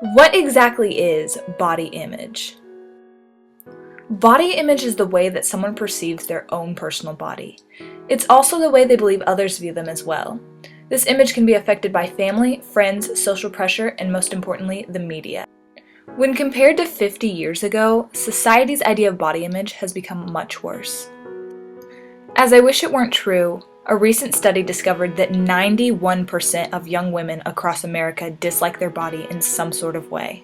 What exactly is body image? Body image is the way that someone perceives their own personal body. It's also the way they believe others view them as well. This image can be affected by family, friends, social pressure, and most importantly, the media. When compared to 50 years ago, society's idea of body image has become much worse. As I wish it weren't true, a recent study discovered that 91% of young women across America dislike their body in some sort of way.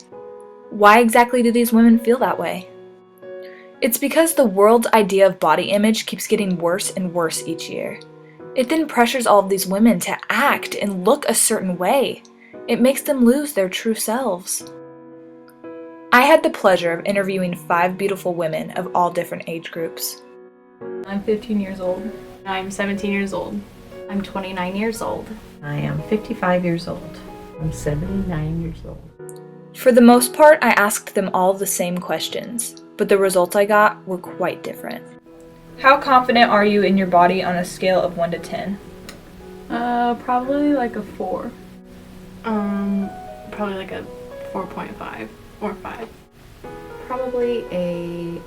Why exactly do these women feel that way? It's because the world's idea of body image keeps getting worse and worse each year. It then pressures all of these women to act and look a certain way. It makes them lose their true selves. I had the pleasure of interviewing 5 beautiful women of all different age groups. I'm 15 years old. I'm 17 years old. I'm 29 years old. I am 55 years old. I'm 79 years old. For the most part, I asked them all the same questions, but the results I got were quite different. How confident are you in your body on a scale of 1 to 10? Probably like a 4. Probably like a 4.5 or 5. Probably a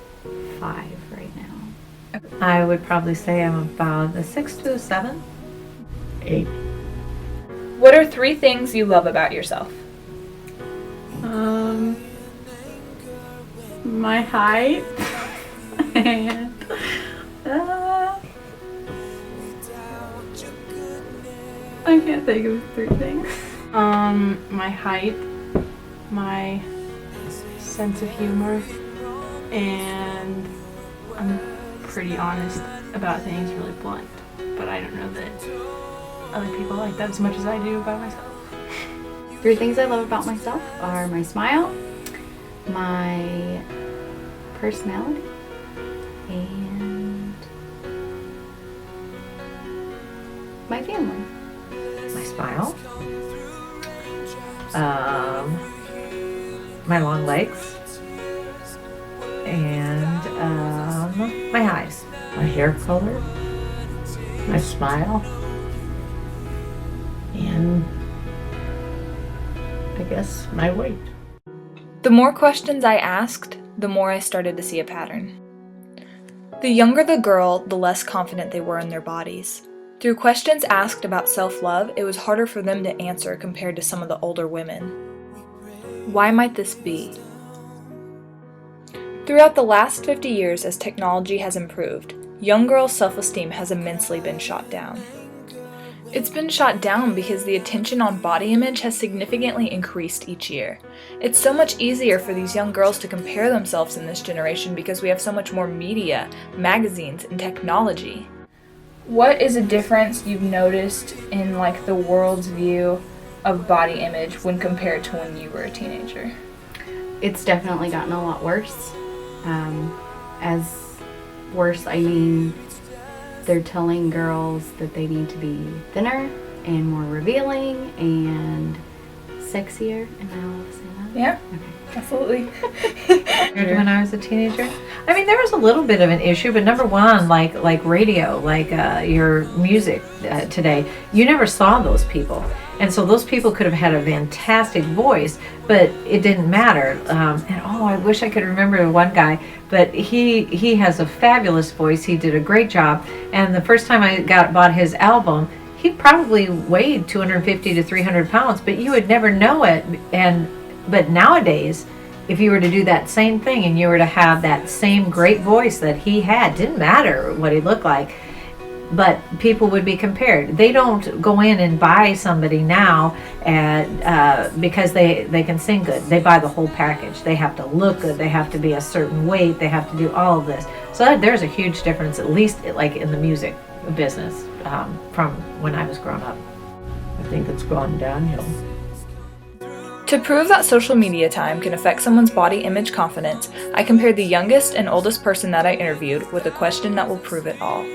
5 right now. I would probably say I'm about a 6 to a 7. 8. What are 3 things you love about yourself? My height and I can't think of 3 things. My height, my sense of humor, and I'm pretty honest about things, really blunt. But I don't know that other people like that as much as I do about myself. 3 things I love about myself are my smile, my personality, and my family. My smile. My long legs. And my eyes. My hair color, my smile, and I guess my weight. The more questions I asked, the more I started to see a pattern. The younger the girl, the less confident they were in their bodies. Through questions asked about self-love, it was harder for them to answer compared to some of the older women. Why might this be? Throughout the last 50 years, as technology has improved, young girls' self-esteem has immensely been shot down. It's been shot down because the attention on body image has significantly increased each year. It's so much easier for these young girls to compare themselves in this generation because we have so much more media, magazines, and technology. What is a difference you've noticed in the world's view of body image when compared to when you were a teenager? It's definitely gotten a lot worse. As worse, I mean, they're telling girls that they need to be thinner and more revealing and sexier. Am I allowed to say that? Yeah, Okay. absolutely. When I was a teenager, I mean, there was a little bit of an issue, but number one, like radio, your music today, you never saw those people, and so those people could have had a fantastic voice, but it didn't matter. And I wish I could remember one guy, but he has a fabulous voice. He did a great job, and the first time I bought his album, he probably weighed 250 to 300 pounds, but you would never know it. But nowadays, if you were to do that same thing and you were to have that same great voice that he had, didn't matter what he looked like, but people would be compared. They don't go in and buy somebody now because they can sing good. They buy the whole package. They have to look good. They have to be a certain weight. They have to do all of this. So there's a huge difference, at least in the music business, from when I was growing up. I think it's gone downhill. To prove that social media time can affect someone's body image confidence, I compared the youngest and oldest person that I interviewed with a question that will prove it all.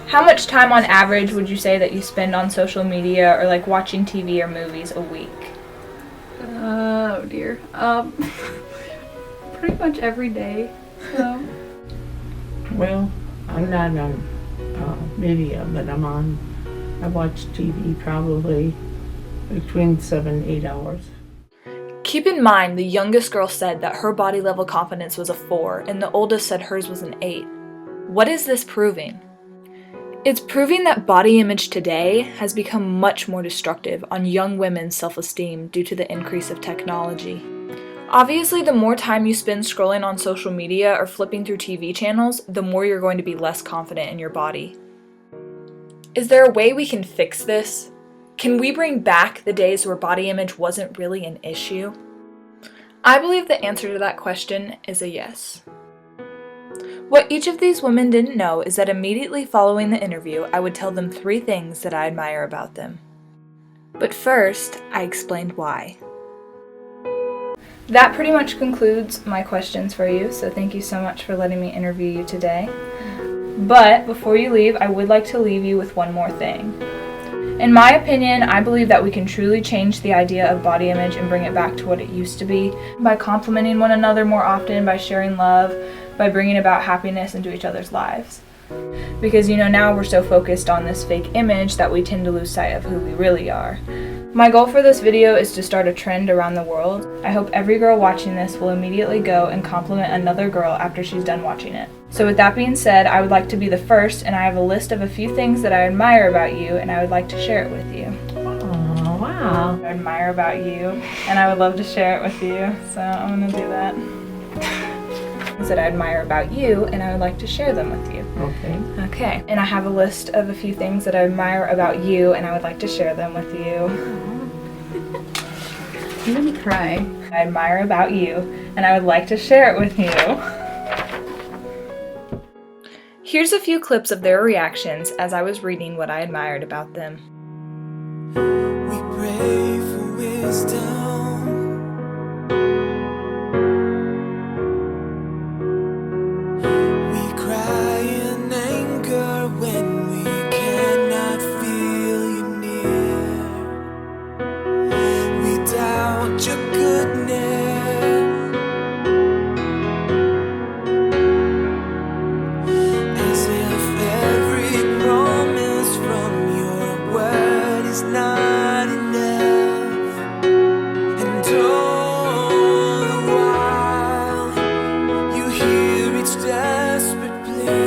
How much time on average would you say that you spend on social media or watching TV or movies a week? Oh dear. Pretty much every day. So. Well, I'm not on media, but I watch TV probably between 7 and 8 hours. Keep in mind, the youngest girl said that her body level confidence was a 4, and the oldest said hers was an 8. What is this proving? It's proving that body image today has become much more destructive on young women's self-esteem due to the increase of technology. Obviously, the more time you spend scrolling on social media or flipping through TV channels, the more you're going to be less confident in your body. Is there a way we can fix this? Can we bring back the days where body image wasn't really an issue? I believe the answer to that question is a yes. What each of these women didn't know is that immediately following the interview, I would tell them 3 things that I admire about them. But first, I explained why. That pretty much concludes my questions for you, so thank you so much for letting me interview you today. But before you leave, I would like to leave you with one more thing. In my opinion, I believe that we can truly change the idea of body image and bring it back to what it used to be by complimenting one another more often, by sharing love, by bringing about happiness into each other's lives. Because now we're so focused on this fake image that we tend to lose sight of who we really are. My goal for this video is to start a trend around the world. I hope every girl watching this will immediately go and compliment another girl after she's done watching it. So with that being said, I would like to be the first, and I have a list of a few things that I admire about you, and I would like to share it with you. Oh, wow. I admire about you, and I would love to share it with you, so I'm gonna do that. Things that I admire about you, and I would like to share them with you. Okay, and I have a list of a few things that I admire about you, and I would like to share them with you. You made me cry. I admire about you, and I would like to share it with you. Here's a few clips of their reactions as I was reading what I admired about them. We pray for wisdom. We cry in anger when we cannot feel you near. We doubt your goodness. As if every promise from your word is not enough. And all the while you hear each desperate plea.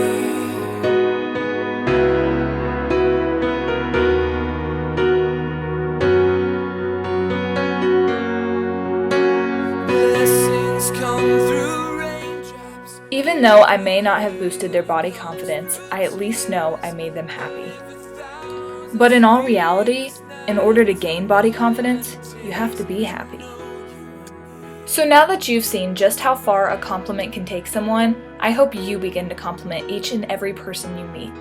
Blessings come through raindrops. Even though I may not have boosted their body confidence, I at least know I made them happy. But in all reality, in order to gain body confidence, you have to be happy. So now that you've seen just how far a compliment can take someone, I hope you begin to compliment each and every person you meet.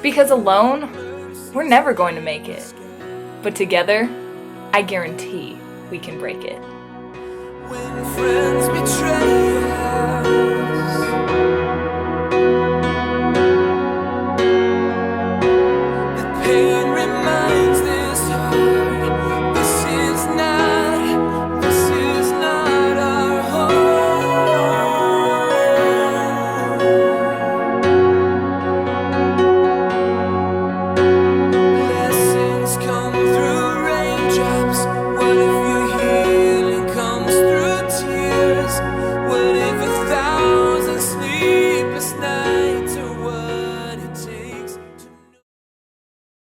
Because alone, we're never going to make it. But together, I guarantee we can break it. When friends betray us.